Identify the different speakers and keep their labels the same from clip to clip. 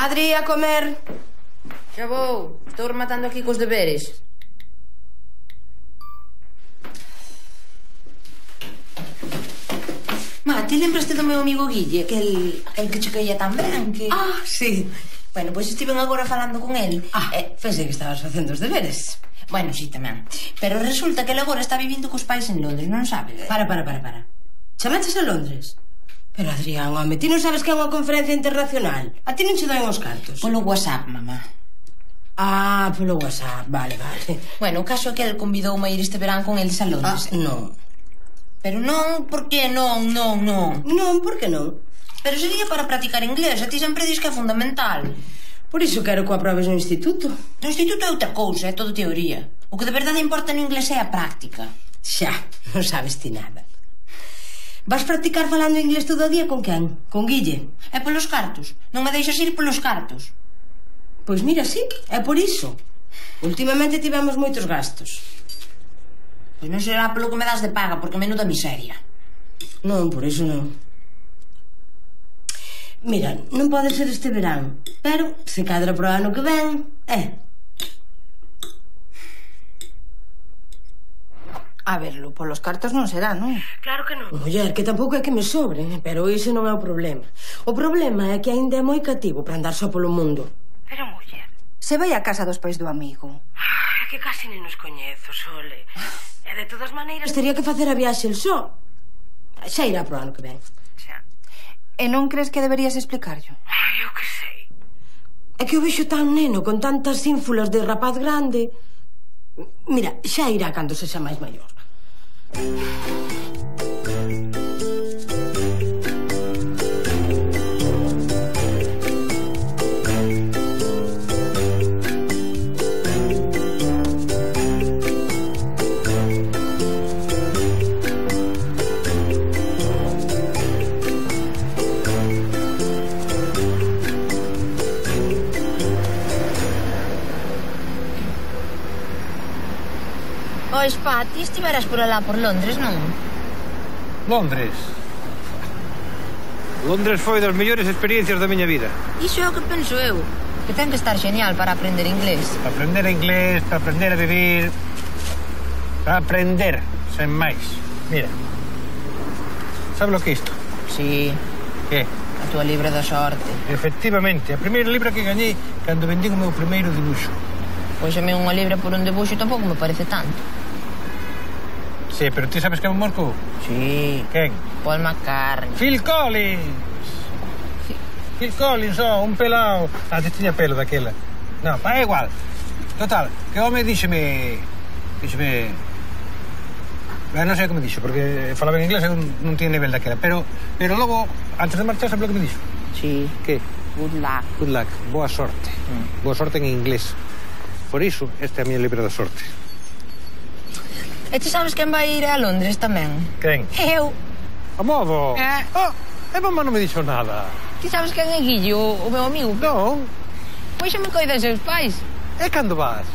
Speaker 1: Adri, a comer. Xa vou. Estou rematando aquí cos deberes. Ma, ti lembraste do meu amigo Guille? Aquel que che caía tan ben que...
Speaker 2: Ah, sí.
Speaker 1: Bueno, pois estiven agora falando con el.
Speaker 2: Pensei que estabas facendo os deberes.
Speaker 1: Bueno, sí, tamén. Pero resulta que ele agora está vivindo cos pais en Londres, non sabe?
Speaker 2: Para. Chamaches a Londres? Pero, Adrián, home, ti non sabes que é unha conferencia internacional? A ti non che doen os cartos?
Speaker 1: Polo WhatsApp, mamá.
Speaker 2: Ah, polo WhatsApp, vale.
Speaker 1: Bueno, o caso é que el convidoume a ir este verán con eles a Londres.
Speaker 2: Non.
Speaker 1: Pero non, por que non?
Speaker 2: Non, por que non?
Speaker 1: Pero sería para practicar inglés, a ti sempre dis que é fundamental.
Speaker 2: Por iso quero que aprobes no instituto.
Speaker 1: No instituto é outra cousa, é todo teoría. O que de verdade importa no inglés é a práctica.
Speaker 2: Xa, non sabes ti nada. Vas practicar falando inglés todo o día con quen? Con Guille?
Speaker 1: É polos cartos. Non me deixas ir polos cartos.
Speaker 2: Pois mira, sí, é por iso. Últimamente tivemos moitos gastos.
Speaker 1: Pois non será polo que me das de paga, porque menuda miseria.
Speaker 2: Non, por iso non. Mira, non pode ser este verán, pero se cadra pro ano que ven,
Speaker 3: A verlo, polos cartos non será, non?
Speaker 2: Claro que non. Muller, que tampouco é que me sobren, pero iso non é o problema. O problema é que aínda é moi cativo para andar só polo mundo.
Speaker 3: Pero, muller, se vai a casa dos pais do amigo.
Speaker 2: É que casi nem nos coñezo, Sole. E de todas maneiras teria que facer a viaxe el só. Xa irá pro ano que ven.
Speaker 3: Xa. E non crees que deberías explicarlo?
Speaker 2: Eu que sei. É que o vexo tan neno, con tantas ínfulas de rapaz grande. Mira, xa irá cando sexa máis maior.
Speaker 1: Pois, pa, ti estiveras por alá por Londres, non?
Speaker 4: Londres? Londres foi das mellores experiencias da miña vida.
Speaker 1: Iso é o que penso eu. Que ten que estar genial para aprender inglés.
Speaker 4: Para aprender inglés, para aprender a vivir... Para aprender, sen máis. Mira. Sabes lo que é isto?
Speaker 1: Sí.
Speaker 4: Que?
Speaker 1: A tua libra da sorte.
Speaker 4: Efectivamente, a primeira libra que gañei cando vendín o meu primeiro dibuixo.
Speaker 1: Pois a mí unha libra por un dibuixo tampouco me parece tanto.
Speaker 4: Sí, pero ti sabes que me marcou?
Speaker 1: Sí.
Speaker 4: Quen?
Speaker 1: Paul McCartney.
Speaker 4: Phil Collins.
Speaker 1: Sí.
Speaker 4: Phil Collins, un pelao. Ti tiña pelo daquela. Non, é igual. Total, que home díxeme... non sei o que me dixo, porque falaba en inglés e non tiña nivel daquela. Pero logo, antes de marchar, sabe o que me dixo?
Speaker 1: Sí.
Speaker 4: Que?
Speaker 1: Good luck.
Speaker 4: Good luck. Boa sorte. Boa sorte en inglés. Por iso, esta é a miña libra da sorte.
Speaker 1: E ti sabes quen vai ir a Londres tamén?
Speaker 4: Quen?
Speaker 1: Eu.
Speaker 4: A modo? E mamá non me dixo nada.
Speaker 1: Ti sabes quen é Guille, o meu amigo?
Speaker 4: Non.
Speaker 1: Pois xa me coidan seus pais.
Speaker 4: E cando vas?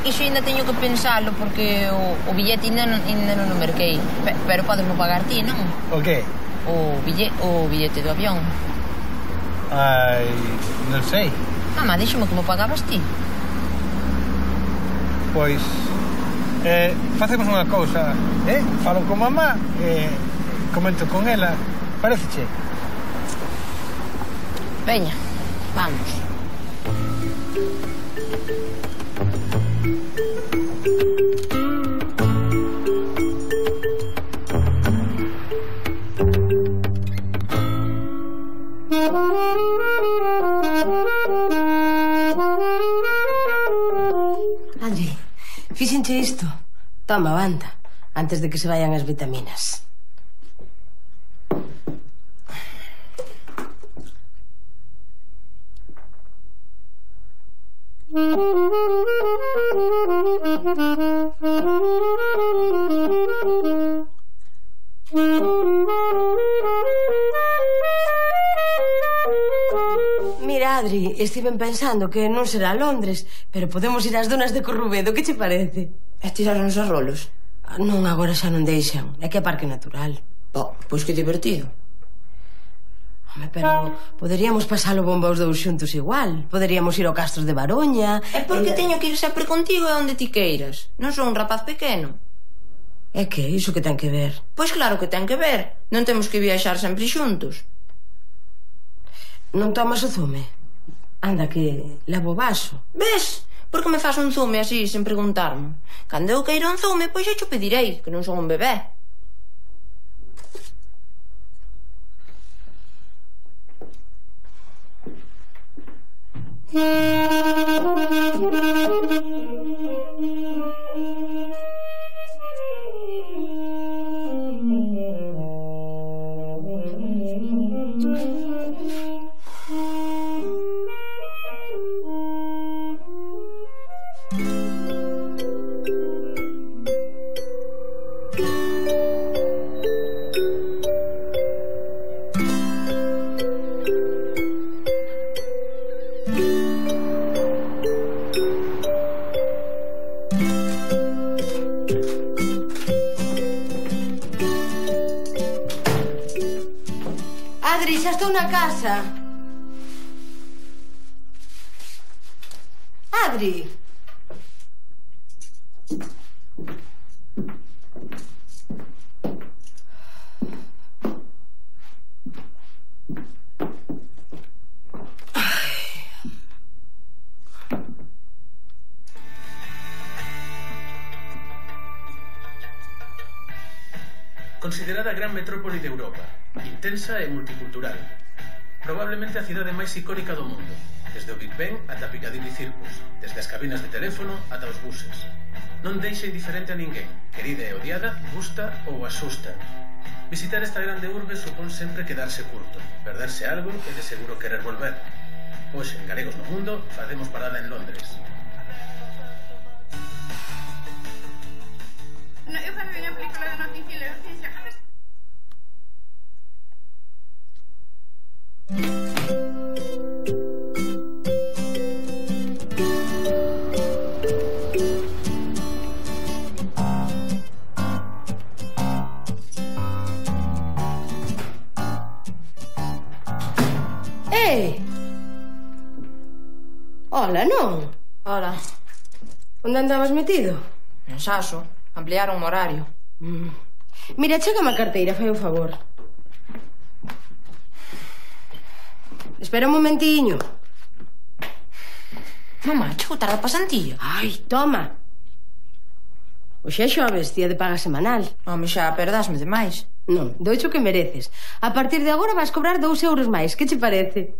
Speaker 1: Iso ainda teño que pensalo, porque o billete ainda non o merquei. Pero podesmo pagar ti, non?
Speaker 4: O que?
Speaker 1: O billete do avión.
Speaker 4: Ai, non sei.
Speaker 1: Mamá, díxome que mo pagabas ti.
Speaker 4: Pois, facemos unha cousa, falo con mamá, comento con ela, paréceche?
Speaker 1: Veña, vamos.
Speaker 2: Fíxenche isto. Toma, banda, antes de que se vayan as vitaminas. Mira, Adri, estiven pensando que non será Londres, pero podemos ir ás donas de Corrubedo, que che parece?
Speaker 1: E tiraron os rolos?
Speaker 2: Non, agora xa non deixan, é que é parque natural.
Speaker 1: Oh, pois que divertido.
Speaker 2: Home, pero poderíamos pasalo bomba os dous xuntos igual. Poderíamos ir ao Castro de Baroña.
Speaker 1: É porque teño que ir sempre contigo e onde ti queiras. Non son un rapaz pequeno.
Speaker 2: É que iso que ten que ver?
Speaker 1: Pois claro que ten que ver. Non temos que viaxar sempre xuntos.
Speaker 2: Non tomas o zume? Anda, que levo o vaso.
Speaker 1: Ves? Por que me faz un zume así, sen preguntarme? Cando eu queiro un zume, pois xa xo pedirei, que non son un bebé.
Speaker 2: Adri, xa estou na casa. Adri.
Speaker 5: Considerada a gran metrópole de Europa, intensa e multicultural. Probablemente a cidade máis icónica do mundo, desde o Big Ben ata Piccadilly Circus, desde as cabinas de teléfono ata os buses. Non deixa indiferente a ninguén, querida e odiada, gusta ou asusta. Visitar esta grande urbe supón sempre quedarse curto, perderse algo e de seguro querer volver. Hoxe, en Galegos no Mundo, facemos parada en Londres.
Speaker 6: No, eu faço unha película de noticia e urgencia.
Speaker 2: Ola, non?
Speaker 1: Ola,
Speaker 2: Onde andabas metido?
Speaker 1: en Saso, ampliaron o horario.
Speaker 2: Mira, chégame a carteira, fai un favor. Espera un momentiño.
Speaker 1: Mamá, chego tarde a pasantía.
Speaker 2: Ai, toma. Hoxe é xoves, día de paga semanal.
Speaker 1: Home, xa, perdasme demais.
Speaker 2: Non, doicho que mereces. A partir de agora vas cobrar 2 euros máis. Que che parece?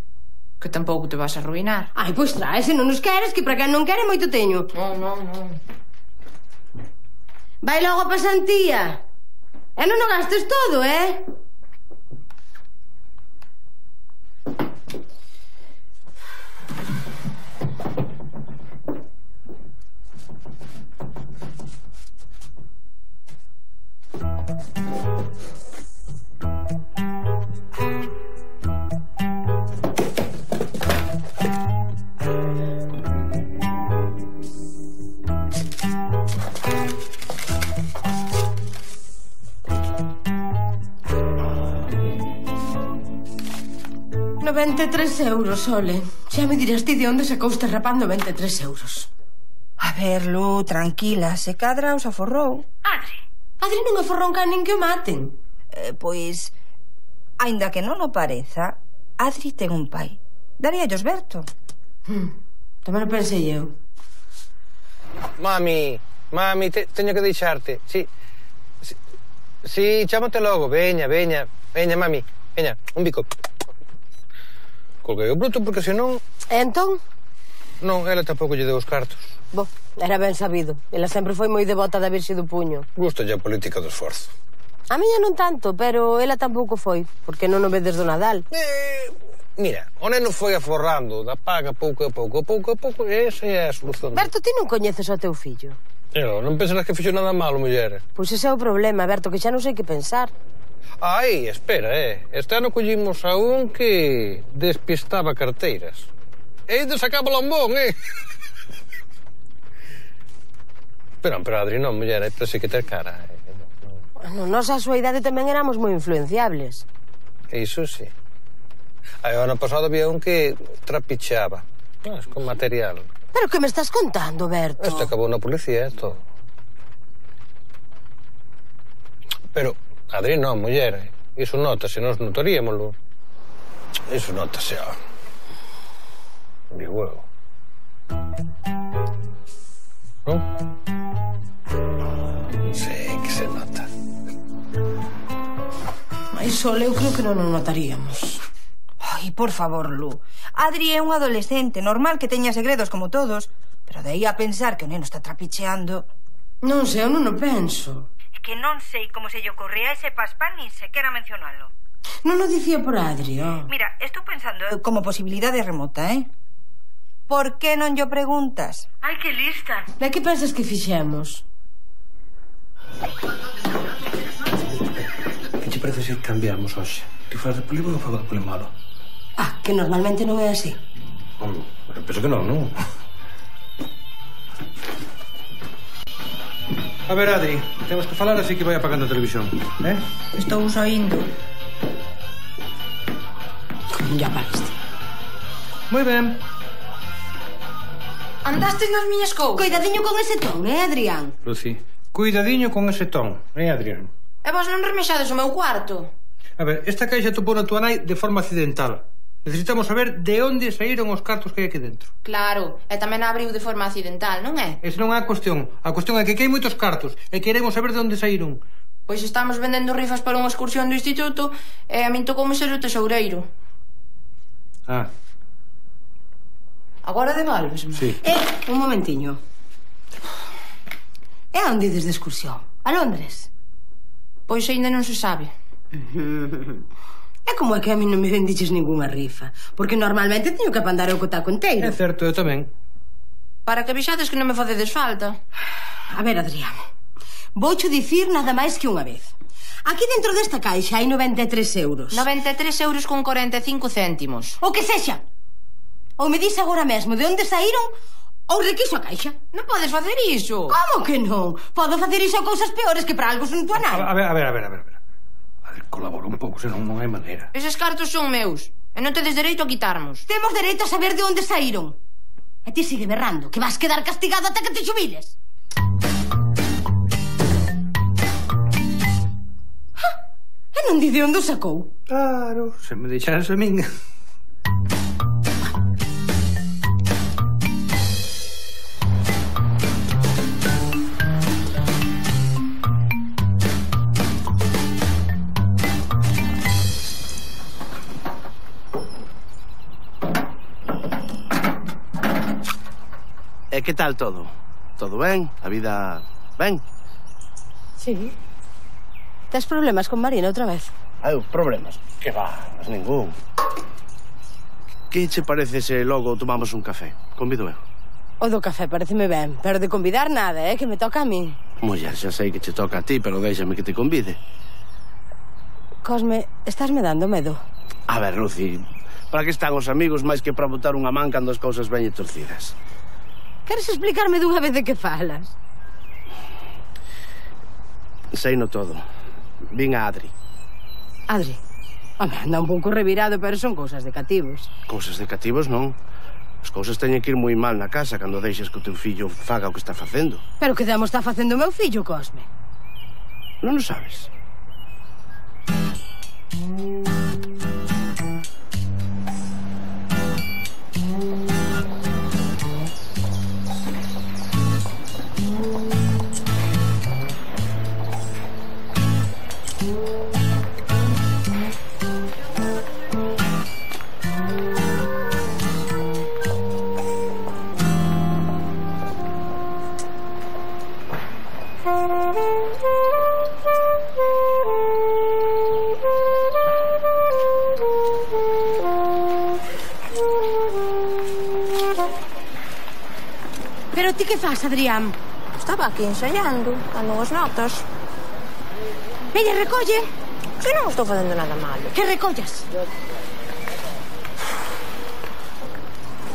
Speaker 1: Que tampouco te vas a arruinar.
Speaker 2: Ai, pois trae, se non nos queres, que para quen non quere moito teño.
Speaker 1: Non.
Speaker 2: Vai logo a pasantía. E non o gastes todo, €93, Ole. Xa me dirás ti de onde sacou este rapaz 93 euros.
Speaker 3: A ver, Lu, tranquila, se cadra os aforrou.
Speaker 2: Adri non aforrou can nin que o maten.
Speaker 3: Pois, aínda que non o pareza, Adri ten un pai. Daríallos Berto.
Speaker 2: Tamén o pensei eu.
Speaker 7: Mami, teño que deixarte. Si, chámote logo. Veña, mami. Veña, un bico. Colguei o bruto porque senón...
Speaker 2: E entón?
Speaker 7: Non, ela tampouco lle deu os cartos.
Speaker 2: Bo, era ben sabido. Ela sempre foi moi devota da Virxe do Puño.
Speaker 7: Gustalle a política do esforzo.
Speaker 2: A miña non tanto, pero ela tampouco foi, porque non o vedes do Nadal.
Speaker 7: Mira, o neno foi aforrando da paga pouco a pouco, e esa é a solución.
Speaker 2: Berto, ti non coñeces o teu fillo?
Speaker 7: Eu, non pensarás que fixo nada malo, muller.
Speaker 2: Pois ese é o problema, Berto, que xa non sei que pensar.
Speaker 7: Ai, espera, este ano collimos a un que despistaba carteiras. E ainda sacaba lombón, Pero Adri, non, muller, pero sí que ter cara.
Speaker 2: No nosa a súa idade tamén éramos moi influenciables.
Speaker 7: Iso sí. O ano pasado había un que trapicheaba, con material.
Speaker 2: Pero que me estás contando, Berto?
Speaker 7: Este acabou na policía, todo. Pero, Adri, non, muller, iso notase, nos notaríamoslo. Iso notase, Digo eu. Non? Sí, que se nota.
Speaker 2: Ai, Sol, eu creo que non nos notaríamos.
Speaker 3: Ai, por favor, Lu. Adri é un adolescente, normal que teña segredos como todos, pero de aí a pensar que o neno está trapicheando...
Speaker 2: Non sei, eu non o penso.
Speaker 3: É que non sei como se lle ocorría ese paspán nin sequera mencionalo.
Speaker 2: Non o dicía por Adri,
Speaker 3: Mira, estou pensando como posibilidade remota, Por que non llo preguntas?
Speaker 2: Ai, que lista. De que pensas que fixemos?
Speaker 4: Que te parece se cambiamos hoxe? Ti faz de polígono ou faz de polimalo?
Speaker 2: Que normalmente non é así.
Speaker 4: Penso que non. A ver, Adri, temos que falar así que vai apagando a televisión,
Speaker 3: Estou saindo.
Speaker 2: Ya paraste.
Speaker 4: Moi ben.
Speaker 1: Andaste nas miñas cousas.
Speaker 2: Cuidadiño con ese ton, Adrián?
Speaker 4: Lucy, cuidadiño con ese ton, Adrián?
Speaker 1: E vos non remexades o meu cuarto?
Speaker 4: A ver, esta caixa topou na tua nai de forma accidental. Necesitamos saber de onde saíron os cartos que hai aquí dentro.
Speaker 1: Claro, e tamén a abriu de forma accidental, non é?
Speaker 4: Esa non é a cuestión. A cuestión é que hai moitos cartos e queremos saber de onde saíron.
Speaker 1: Pois estamos vendendo rifas para unha excursión do instituto e a min tocoume ser o tesoureiro. Agora devolvesme?
Speaker 4: Sí.
Speaker 2: Un momentiño. E a onde ides de excursión? A Londres?
Speaker 1: Pois ainda non se sabe.
Speaker 2: É como é que a mí non me vendiches ningunha rifa? Porque normalmente teño que apandar o cotaco inteiro.
Speaker 4: É certo, eu tamén.
Speaker 1: Para que avisades que non me facedes falta.
Speaker 2: A ver, Adrián, voucho dicir nada máis que unha vez. Aquí dentro desta caixa hai 93 euros.
Speaker 1: 93 euros con 45 céntimos.
Speaker 2: O que sexa. Ou me dis agora mesmo de onde saíron ou requiso a caixa.
Speaker 1: Non podes facer iso.
Speaker 2: Como que non? Podo facer iso a cousas peores que para algo son tua nai.
Speaker 4: A ver. Colabora un pouco, senón non hai maneira.
Speaker 1: Eses cartos son meus e non tedes dereito a quitarmos.
Speaker 2: Temos dereito a saber de onde saíron. E ti sigue berrando, que vas quedar castigado ata que te xubiles. E non di de onde o sacou.
Speaker 4: Claro, se me deixaras a min.
Speaker 8: E que tal todo? Todo ben? A vida ben?
Speaker 2: Sí. Tes problemas con Marina outra vez?
Speaker 8: Problemas? Que va, mas ningún. Que che parece se logo tomamos un café? Convido eu.
Speaker 2: O do café pareceme ben, pero de convidar nada, que me toca a min.
Speaker 8: Muller, xa sei que che toca a ti, pero déixame que te convide.
Speaker 2: Cosme, estásme dando medo.
Speaker 8: A ver, Lucy, para que están os amigos máis que para botar unha man cando as cousas veñen torcidas?
Speaker 2: Queres explicarme dunha vez de que falas?
Speaker 8: Seino todo. Vin a Adri.
Speaker 2: Adri? Home, anda un pouco revirado, pero son cousas de cativos.
Speaker 8: Cousas de cativos, non. As cousas teñen que ir moi mal na casa cando deixes que o teu fillo faga o que está facendo.
Speaker 2: Pero que demo está facendo o meu fillo, Cosme?
Speaker 8: Non o sabes?
Speaker 2: Pero ti que fas, Adrián?
Speaker 1: Estaba aquí ensaiando, dando as notas.
Speaker 2: Ella recolle.
Speaker 1: Que non estou facendo nada malo.
Speaker 2: Que recollas.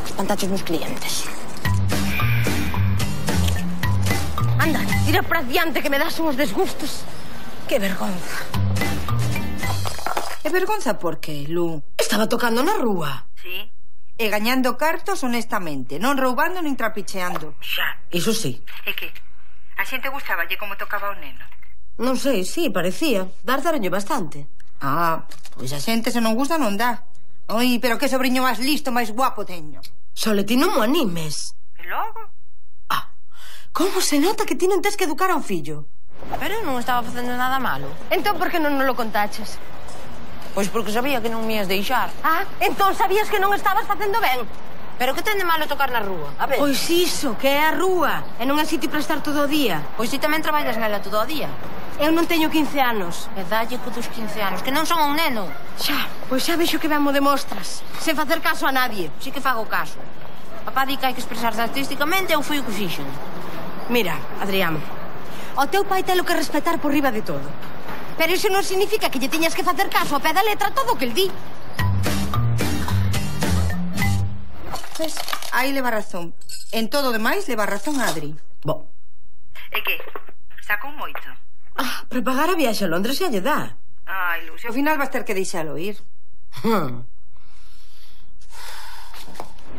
Speaker 1: Espantaches meus clientes.
Speaker 2: Anda, tira para diante que me das uns desgustos. Que vergonza.
Speaker 3: E vergonza por qué, Lu?
Speaker 2: Estaba tocando na rúa.
Speaker 3: Sí. E gañando cartos honestamente, non roubando nin trapicheando.
Speaker 2: Xa, iso sí.
Speaker 3: E que? A xente gustaballe como tocaba o neno?
Speaker 2: Non sei, sí, parecía. Dardaroño bastante.
Speaker 3: Ah, pois a xente se non gusta non dá. Oi, pero que sobriño máis listo, máis guapo teño.
Speaker 2: Sole, ti non mo animes.
Speaker 3: E logo?
Speaker 2: Ah, como se nota que ti non tes que educar a un fillo?
Speaker 1: Pero eu non estaba facendo nada malo.
Speaker 2: Entón, por que non nos lo contaches?
Speaker 1: Pois porque sabía que non me ias deixar.
Speaker 2: Ah, entón sabías que non estabas facendo ben.
Speaker 1: Pero que ten de malo tocar na rúa? A ver.
Speaker 2: Pois iso, que é a rúa. E non é sitio para estar todo o día.
Speaker 1: Pois ti tamén traballas nela todo o día.
Speaker 2: Eu non teño 15 anos.
Speaker 1: E dalle co dos 15 anos, que non son un neno.
Speaker 2: Xa, pois xa vexo que ben mo demostras. Sen facer caso a nadie.
Speaker 1: Si que fago caso. Papá di que hai que expresarse artísticamente e eu fui o que fixen.
Speaker 2: Mira, Adrián, o teu pai telo que respetar por riba de todo. Pero iso non significa que lle teñas que facer caso a pé da letra todo o que el di.
Speaker 3: Pois, aí leva razón. En todo o demais leva razón Adri.
Speaker 2: Bo.
Speaker 3: E que? Sacou moito?
Speaker 2: Ah, para pagar a viaxe a Londres xa lle dá.
Speaker 3: Ai, Lu, se ao final vas ter que deixalo ir.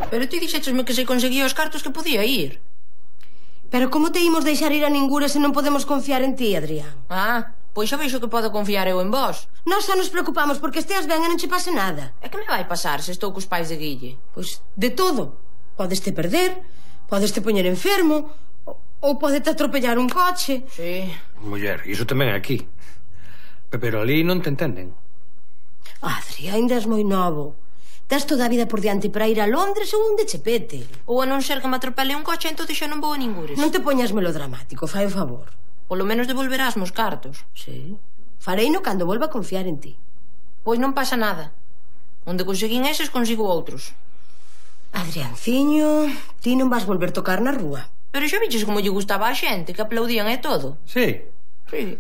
Speaker 1: Pero ti dixéchesme que se conseguía os cartos que podía ir.
Speaker 2: Pero como te imos deixar ir a ningura se non podemos confiar en ti, Adrián?
Speaker 1: Ah, pois xa veixo que podo confiar eu en vos.
Speaker 2: Nós só nos preocupamos porque esteas ben e non che pase nada.
Speaker 1: E que me vai pasar se estou cos pais de Guille?
Speaker 2: Pois de todo. Podeste perder, podeste poñer enfermo, ou podete atropellar un coche.
Speaker 1: Sí.
Speaker 7: Muller, iso tamén é aquí. Pero ali non te entenden.
Speaker 2: Adri, ainda és moi novo. Tes toda a vida por diante para ir a Londres ou onde che pete.
Speaker 1: Ou a non ser que me atropele un coche, entón xa non vou a ningures.
Speaker 2: Non te poñas melodramático, fai o favor.
Speaker 1: Polo menos devolverás mos cartos.
Speaker 2: Sí. Fareino cando volva a confiar en ti.
Speaker 1: Pois non pasa nada. Onde conseguín eses, consigo outros.
Speaker 2: Adrianciño, ti non vas volver tocar na rúa.
Speaker 1: Pero xa viches como lle gustaba a xente, que aplaudían e todo.
Speaker 7: Sí.
Speaker 1: Sí.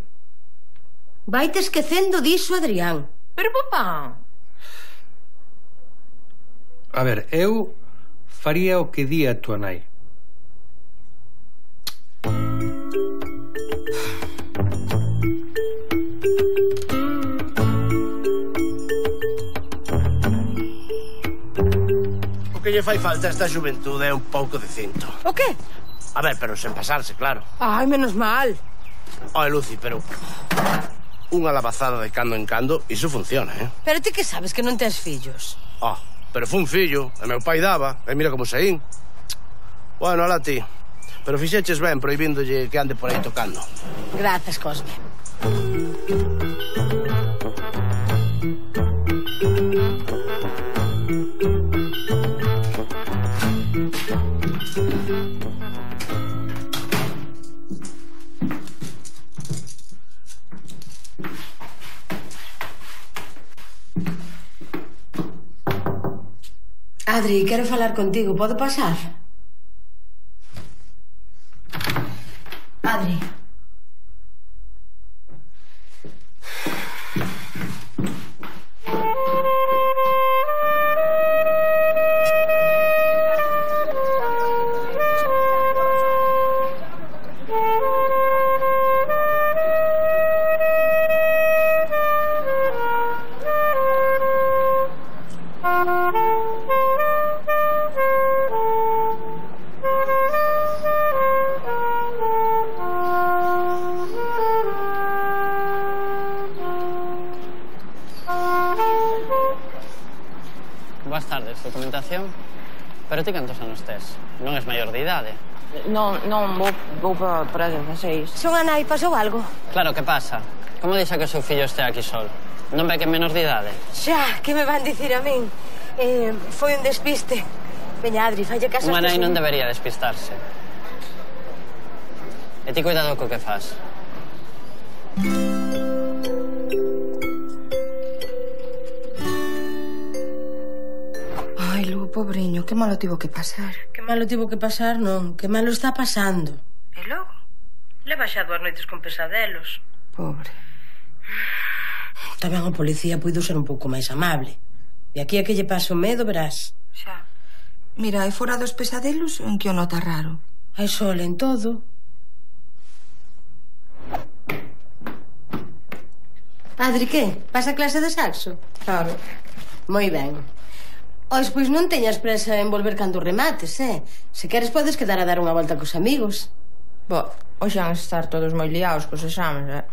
Speaker 2: Vaite esquecendo diso, Adrián.
Speaker 1: Pero papá...
Speaker 7: A ver, eu faría o que di a tua nai.
Speaker 8: O que lle fai falta a esta xuventude é un pouco de cinto.
Speaker 2: O qué?
Speaker 8: A ver, pero sen pasarse, claro.
Speaker 2: Ai, menos mal.
Speaker 8: Oe, Lucy, pero... unha lavazada de cando en cando, iso funciona, eh?
Speaker 2: Pero ti que sabes que non tes fillos?
Speaker 8: Oh, pero fun fillo, e meu pai daba, e mira como saín. Bueno, alá ti. Pero fixeches ben prohibíndolle que ande por aí tocando.
Speaker 2: Grazas, Cosme. Adri, quero falar contigo. Podo pasar? Adri.
Speaker 9: Boas tardes, documentación. Pero ti cantos anos tes? Non és maior de idade.
Speaker 1: Non, vou para 16.
Speaker 2: Son a nai, pasou algo?
Speaker 9: Claro, que pasa? Como deixa que o seu fillo este aquí sol? Non ve que é menor de idade?
Speaker 2: Xa, que me van dicir a min? Foi un despiste. Veña, Adri, falle caso.
Speaker 9: Unha nai non debería despistarse. E ti cuidado co que fas.
Speaker 2: Ai, Lu,
Speaker 3: pobriño, que malo tivo que pasar.
Speaker 2: Que malo tivo que pasar, non. Que malo está pasando.
Speaker 3: E logo?
Speaker 2: Leva xa 2 noites con pesadelos.
Speaker 3: Pobre.
Speaker 2: Tamén a policía puido ser un pouco máis amable. E aquí a que lle pasa o medo, verás.
Speaker 3: Xa. Mira, e fora dos pesadelos, en que o nota raro?
Speaker 2: Hai sol en todo. Adri, que? Vas a clase de saxo?
Speaker 3: Claro.
Speaker 2: Moi ben. Ois, pois non teñas presa en volver cando remates, Se queres podes quedar a dar unha volta cos amigos.
Speaker 1: Bo, hoxe van estar todos moi liados cos exames,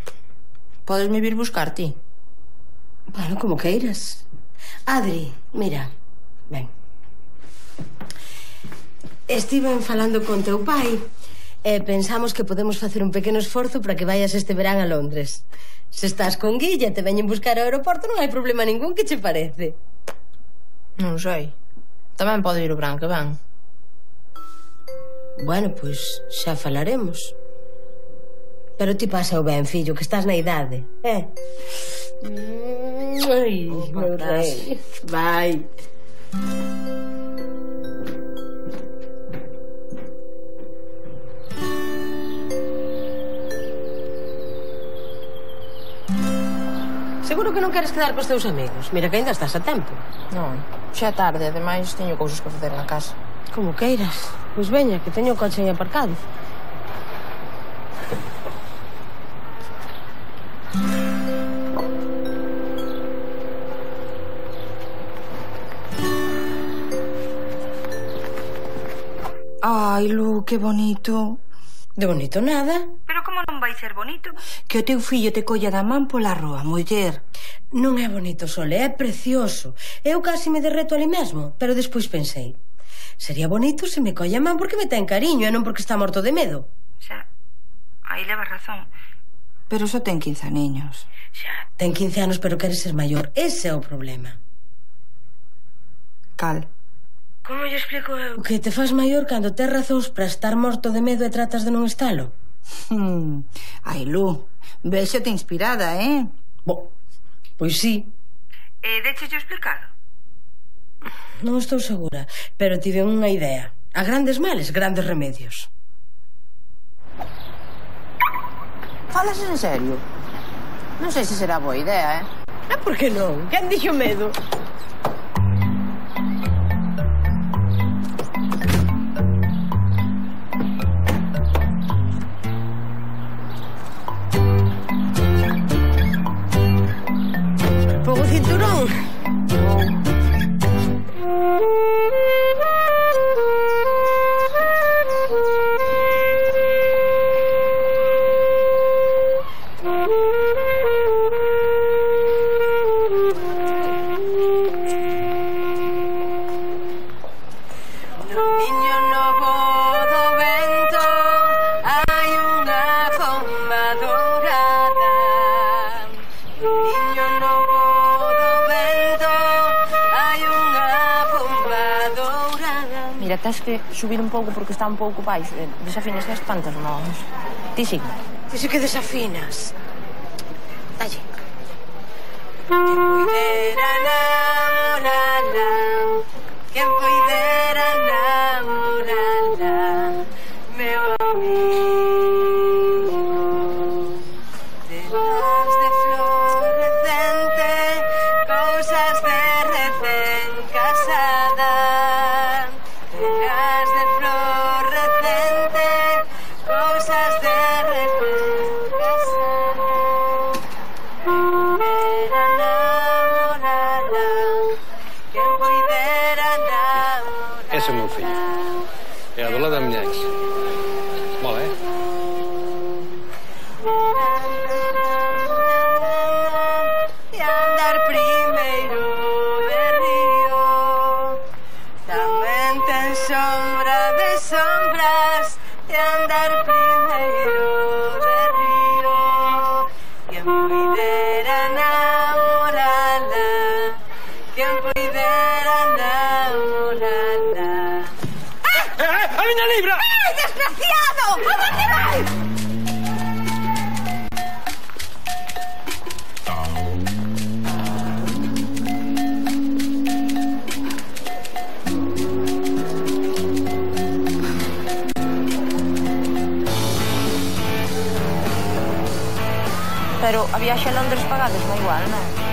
Speaker 1: Podes me vir buscar ti?
Speaker 2: Bueno, como queiras. Adri, mira, ben. Estiven falando con teu pai e pensamos que podemos facer un pequeno esforzo para que vayas este verán a Londres. Se estás con Guilla e te veñen buscar ao aeroporto non hai problema ningún, que che parece?
Speaker 1: Non sei. Tamén pode ir o verán que ven.
Speaker 2: Bueno, pois xa falaremos. Pero ti pasa o ben, fillo, que estás na idade, Ai, meu rei. Vai. Seguro que non queres quedar cos teus amigos. Mira que ainda estás a tempo.
Speaker 1: Non, xa é tarde, ademais teño cousas que facer na casa.
Speaker 2: Como queiras. Pois veña, que teño o coche aí aparcado.
Speaker 3: Ai, Lu, que bonito.
Speaker 2: De bonito nada.
Speaker 3: Pero como non vai ser bonito? Que o teu fillo te colla da man pola roa, muller.
Speaker 2: Non é bonito, Sole, é precioso. Eu casi me derreto ali mesmo, pero despois pensei, sería bonito se me colla a man porque me ten cariño e non porque está morto de medo.
Speaker 3: Xa, aí leva razón. Pero só ten 15 aniños.
Speaker 2: Xa, ten 15 anos pero quere ser maior. Ese é o problema.
Speaker 3: Cal?
Speaker 2: Como lle explico eu? O que te faz maior cando tes razóns para estar morto de medo e tratas de non estalo.
Speaker 3: Ai, Lu, véxote inspirada,
Speaker 2: Bo, pois sí.
Speaker 3: E décheslle explicar?
Speaker 2: Non estou segura, pero tive unha idea. A grandes males, grandes remedios.
Speaker 1: Falas en serio? Non sei se será boa idea,
Speaker 2: Por que non? Quen dixo medo? Pongo o cinturón.
Speaker 1: Mira, tens que subir un pouco porque está un pouco baixo. Desafinas as tantas mãos. Ti sí.
Speaker 2: Ti sí que desafinas. Dalle. Quen puidera namorala, quen puidera namorala, meu amigo. Telas de florecente, cousas de recén casada. Telas de florecente, cousas de recén casada. Puidera namorala, quen puidera namorala.
Speaker 7: Ese é o meu fillo. É a do lado da miña ex. Mola,
Speaker 2: E andar primeiro de río, tamén ten sombra de sombras. E andar primeiro de río, quen puidera namorala, quen puidera namorala.
Speaker 4: A miña libra!
Speaker 2: ¡Ay, desgraciado! ¿A dónde vais?
Speaker 3: Pero a viaxe a Londres pagades, non igual, non?